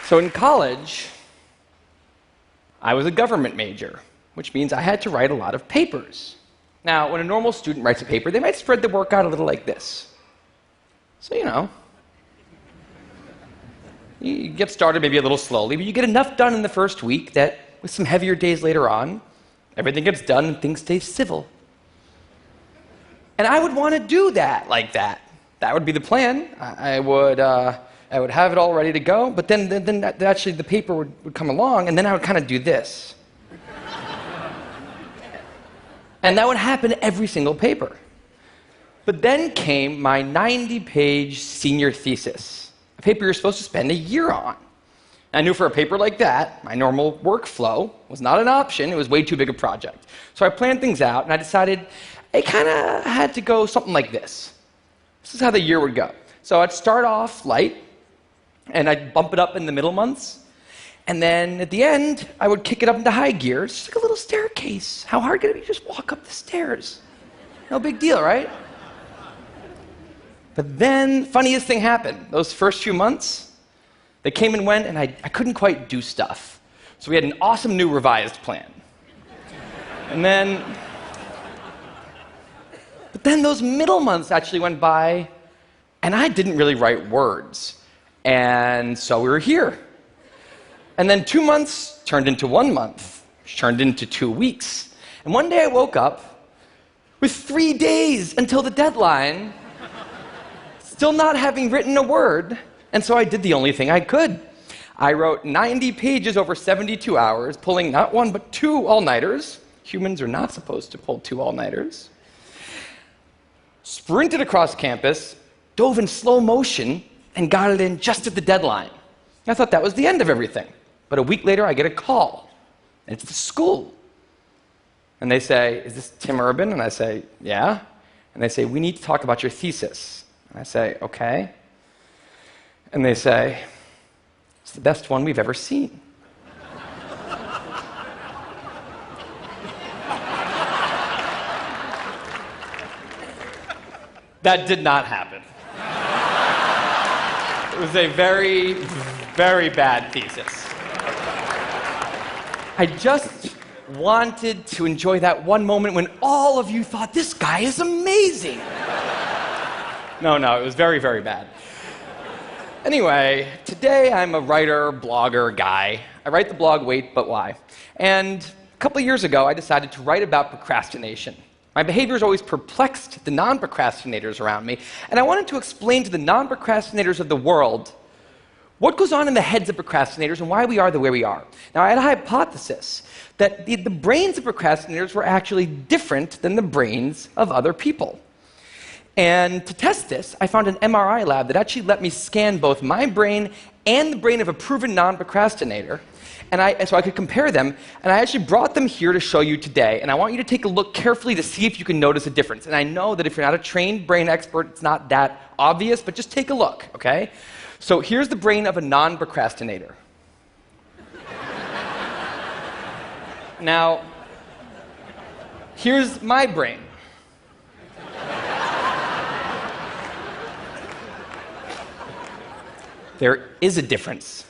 So in college, I was a government major, which means I had to write a lot of papers. Now, when a normal student writes a paper, they might spread the work out a little like this. So, you get started maybe a little slowly, but you get enough done in the first week that with some heavier days later on, everything gets done and things stay civil. And I would want to do that like that. That would be the plan. I would have it all ready to go, but then actually the paper would come along, and then I would kind of do this. And that would happen every single paper. But then came my 90-page senior thesis, a paper you're supposed to spend a year on. I knew for a paper like that, my normal workflow was not an option. It was way too big a project. So I planned things out, and I decided I kind of had to go something like this. This is how the year would go. So I'd start off light, and I'd bump it up in the middle months. And then at the end, I would kick it up into high gear. It's just like a little staircase. How hard could it be? Just walk up the stairs. No big deal, right? But then, funniest thing happened. Those first few months, they came and went, and I couldn't quite do stuff. So we had an awesome new revised plan. But then those middle months actually went by, and I didn't really write words. And so we were here. And then 2 months turned into 1 month, which turned into 2 weeks. And one day I woke up with 3 days until the deadline, still not having written a word, and so I did the only thing I could. I wrote 90 pages over 72 hours, pulling not one but 2 all-nighters. Humans are not supposed to pull 2 all-nighters. Sprinted across campus, dove in slow motion, and got it in just at the deadline. I thought that was the end of everything. But a week later, I get a call, and it's the school. And they say, "Is this Tim Urban?" And I say, "Yeah." And they say, "We need to talk about your thesis." And I say, "Okay." And they say, "It's the best one we've ever seen." That did not happen. It was a very, very bad thesis. I just wanted to enjoy that one moment when all of you thought, "This guy is amazing." No, it was very, very bad. Anyway, today I'm a writer, blogger guy. I write the blog Wait, But Why? And a couple of years ago, I decided to write about procrastination. My behavior has always perplexed the non-procrastinators around me, and I wanted to explain to the non-procrastinators of the world what goes on in the heads of procrastinators and why we are the way we are. Now, I had a hypothesis that the brains of procrastinators were actually different than the brains of other people. And to test this, I found an MRI lab that actually let me scan both my brain and the brain of a proven non-procrastinator, so I could compare them, and I actually brought them here to show you today, and I want you to take a look carefully to see if you can notice a difference. And I know that if you're not a trained brain expert, it's not that obvious, but just take a look, okay? So here's the brain of a non-procrastinator. Now, here's my brain. There is a difference.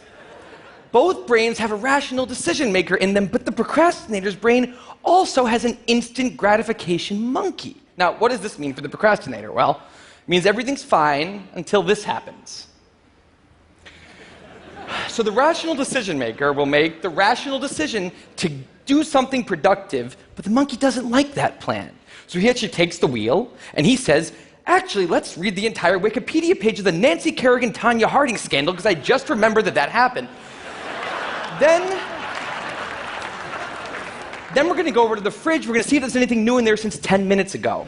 Both brains have a rational decision maker in them, but the procrastinator's brain also has an instant gratification monkey. Now, what does this mean for the procrastinator? Well, it means everything's fine until this happens. So the rational decision maker will make the rational decision to do something productive, but the monkey doesn't like that plan. So he actually takes the wheel, and he says, "Actually, let's read the entire Wikipedia page of the Nancy Kerrigan-Tanya Harding scandal, because I just remembered that happened. Then we're going to go over to the fridge. We're going to see if there's anything new in there since 10 minutes ago.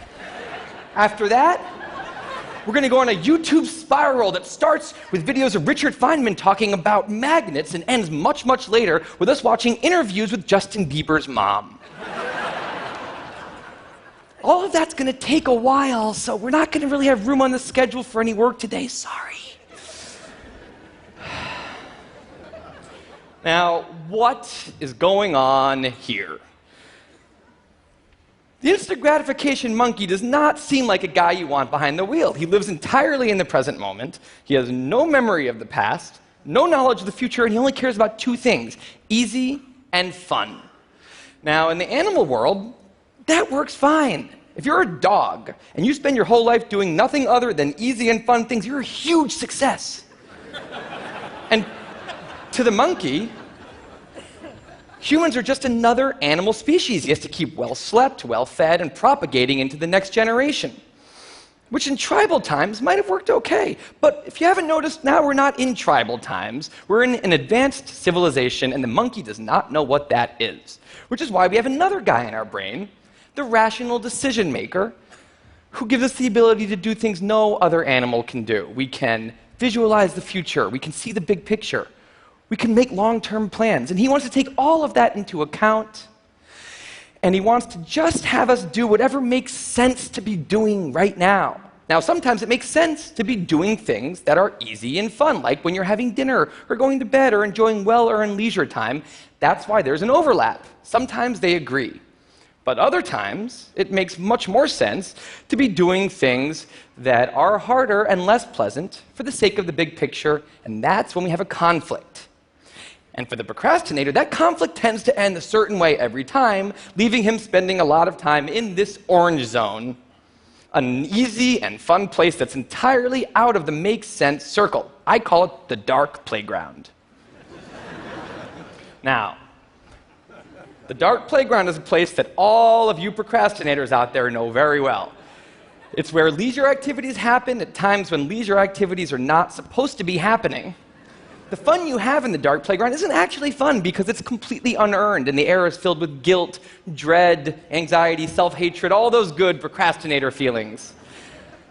After that, we're going to go on a YouTube spiral that starts with videos of Richard Feynman talking about magnets and ends much, much later with us watching interviews with Justin Bieber's mom. All of that's going to take a while, so we're not going to really have room on the schedule for any work today. Sorry. Now, what is going on here? The instant gratification monkey does not seem like a guy you want behind the wheel. He lives entirely in the present moment. He has no memory of the past, no knowledge of the future, and he only cares about two things: easy and fun. Now, in the animal world, that works fine. If you're a dog and you spend your whole life doing nothing other than easy and fun things, you're a huge success. And to the monkey, humans are just another animal species. He has to keep well slept, well fed, and propagating into the next generation, which in tribal times might have worked okay. But if you haven't noticed, now we're not in tribal times. We're in an advanced civilization, and the monkey does not know what that is, which is why we have another guy in our brain, the rational decision maker, who gives us the ability to do things no other animal can do. We can visualize the future. We can see the big picture. We can make long-term plans. And he wants to take all of that into account. And he wants to just have us do whatever makes sense to be doing right now. Now, sometimes it makes sense to be doing things that are easy and fun, like when you're having dinner or going to bed or enjoying well-earned leisure time. That's why there's an overlap. Sometimes they agree. But other times, it makes much more sense to be doing things that are harder and less pleasant for the sake of the big picture, and that's when we have a conflict. And for the procrastinator, that conflict tends to end a certain way every time, leaving him spending a lot of time in this orange zone, an easy and fun place that's entirely out of the make sense circle. I call it the dark playground. Now, the dark playground is a place that all of you procrastinators out there know very well. It's where leisure activities happen at times when leisure activities are not supposed to be happening. The fun you have in the dark playground isn't actually fun because it's completely unearned, and the air is filled with guilt, dread, anxiety, self-hatred, all those good procrastinator feelings.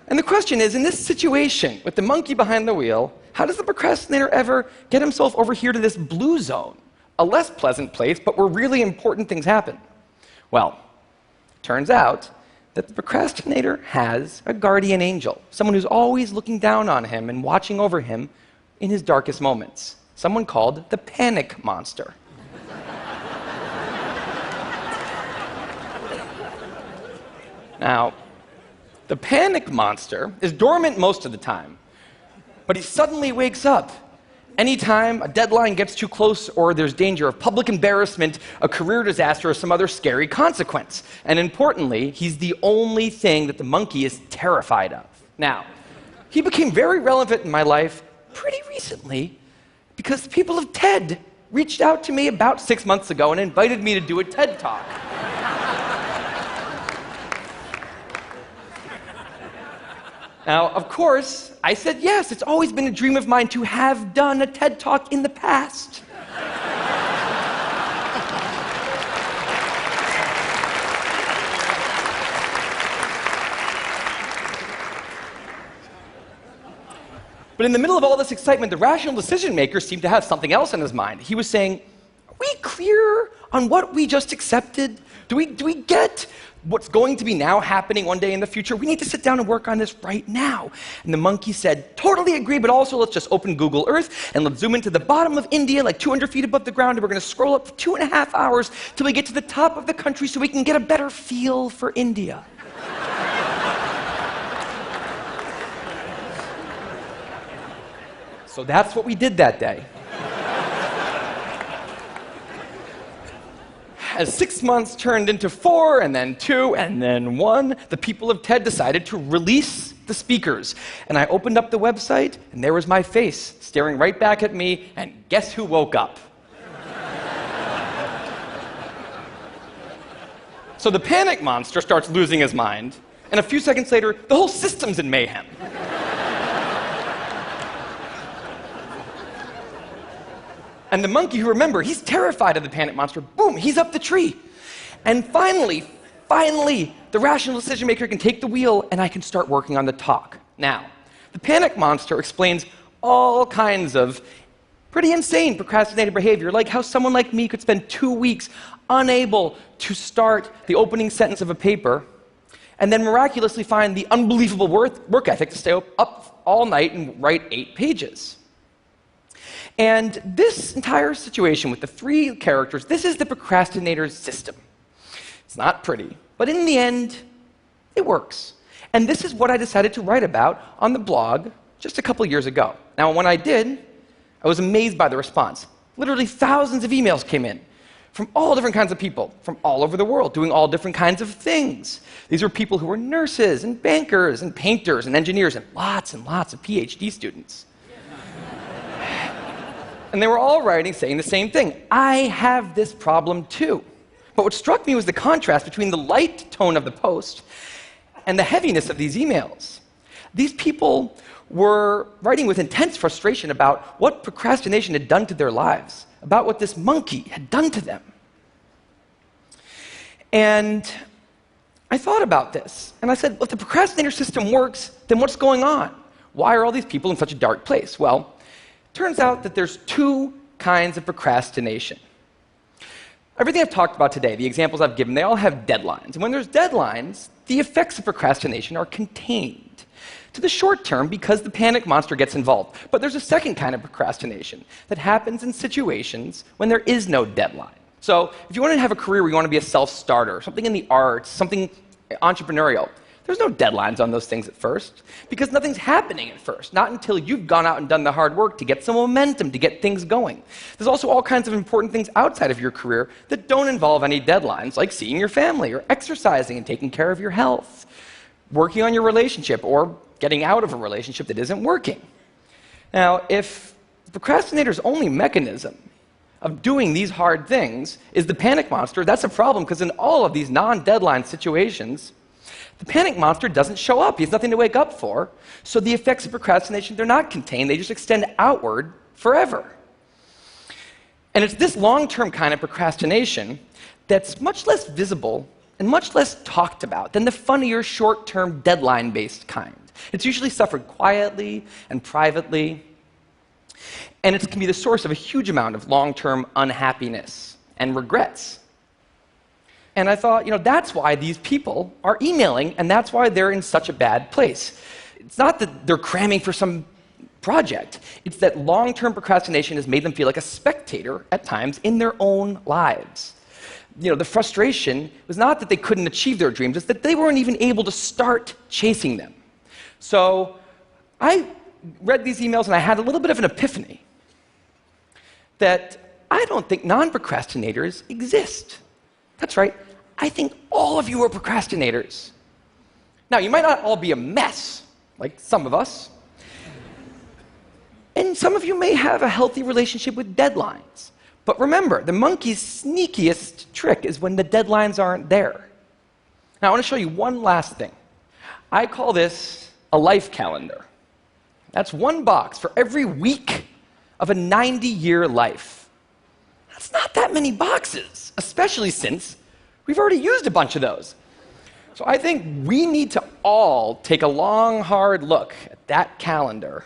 And the question is, in this situation, with the monkey behind the wheel, how does the procrastinator ever get himself over here to this blue zone? A less pleasant place, but where really important things happen. Well, turns out that the procrastinator has a guardian angel, someone who's always looking down on him and watching over him in his darkest moments, someone called the panic monster. Now, the panic monster is dormant most of the time, but he suddenly wakes up anytime a deadline gets too close or there's danger of public embarrassment, a career disaster, or some other scary consequence. And importantly, he's the only thing that the monkey is terrified of. Now, he became very relevant in my life pretty recently because the people of TED reached out to me about 6 months ago and invited me to do a TED Talk. Now, of course, I said yes. It's always been a dream of mine to have done a TED Talk in the past. But in the middle of all this excitement, the rational decision maker seemed to have something else on his mind. He was saying, are we clear on what we just accepted? Do we get what's going to be now happening one day in the future? We need to sit down and work on this right now. And the monkey said, totally agree, but also let's just open Google Earth and let's zoom into the bottom of India, like 200 feet above the ground, and we're going to scroll up for 2.5 hours till we get to the top of the country so we can get a better feel for India. So that's what we did that day. As 6 months turned into 4, and then 2, and then 1, the people of TED decided to release the speakers. And I opened up the website, and there was my face staring right back at me, and guess who woke up? So the panic monster starts losing his mind, and a few seconds later, the whole system's in mayhem. And the monkey, who, remember, he's terrified of the panic monster, boom, he's up the tree. And finally, the rational decision maker can take the wheel and I can start working on the talk. Now, the panic monster explains all kinds of pretty insane procrastinating behavior, like how someone like me could spend 2 weeks unable to start the opening sentence of a paper and then miraculously find the unbelievable work ethic to stay up all night and write 8 pages. And this entire situation with the 3 characters, this is the procrastinator's system. It's not pretty, but in the end, it works. And this is what I decided to write about on the blog just a couple years ago. Now, when I did, I was amazed by the response. Literally thousands of emails came in from all different kinds of people, from all over the world, doing all different kinds of things. These were people who were nurses and bankers and painters and engineers and lots of PhD students. And they were all writing saying the same thing. I have this problem too. But what struck me was the contrast between the light tone of the post and the heaviness of these emails. These people were writing with intense frustration about what procrastination had done to their lives, about what this monkey had done to them. And I thought about this, and I said, well, if the procrastinator system works, then what's going on? Why are all these people in such a dark place? Well, it turns out that there's two kinds of procrastination. Everything I've talked about today, the examples I've given, they all have deadlines. And when there's deadlines, the effects of procrastination are contained to the short term because the panic monster gets involved. But there's a second kind of procrastination that happens in situations when there is no deadline. So if you want to have a career where you want to be a self-starter, something in the arts, something entrepreneurial, there's no deadlines on those things at first because nothing's happening at first, not until you've gone out and done the hard work to get some momentum, to get things going. There's also all kinds of important things outside of your career that don't involve any deadlines, like seeing your family or exercising and taking care of your health, working on your relationship, or getting out of a relationship that isn't working. Now, if the procrastinator's only mechanism of doing these hard things is the panic monster, that's a problem because in all of these non-deadline situations, the panic monster doesn't show up. He has nothing to wake up for. So the effects of procrastination, they're not contained. They just extend outward forever. And it's this long-term kind of procrastination that's much less visible and much less talked about than the funnier, short-term, deadline-based kind. It's usually suffered quietly and privately, and it can be the source of a huge amount of long-term unhappiness and regrets. And I thought, that's why these people are emailing, and that's why they're in such a bad place. It's not that they're cramming for some project. It's that long-term procrastination has made them feel like a spectator at times in their own lives. The frustration was not that they couldn't achieve their dreams, it's that they weren't even able to start chasing them. So I read these emails and I had a little bit of an epiphany that I don't think non-procrastinators exist. That's right, I think all of you are procrastinators. Now, you might not all be a mess, like some of us, and some of you may have a healthy relationship with deadlines. But remember, the monkey's sneakiest trick is when the deadlines aren't there. Now, I want to show you one last thing. I call this a life calendar. That's one box for every week of a 90-year life. That's not that many boxes, especially since we've already used a bunch of those. So I think we need to all take a long, hard look at that calendar.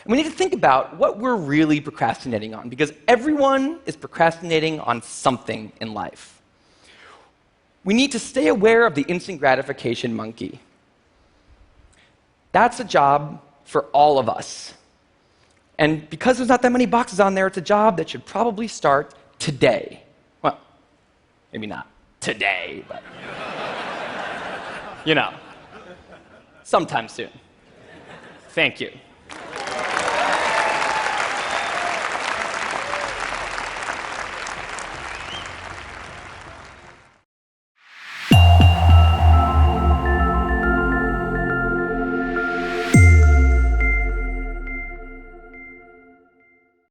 And we need to think about what we're really procrastinating on, because everyone is procrastinating on something in life. We need to stay aware of the instant gratification monkey. That's a job for all of us. And because there's not that many boxes on there, it's a job that should probably start today. Well, maybe not today, but sometime soon. Thank you.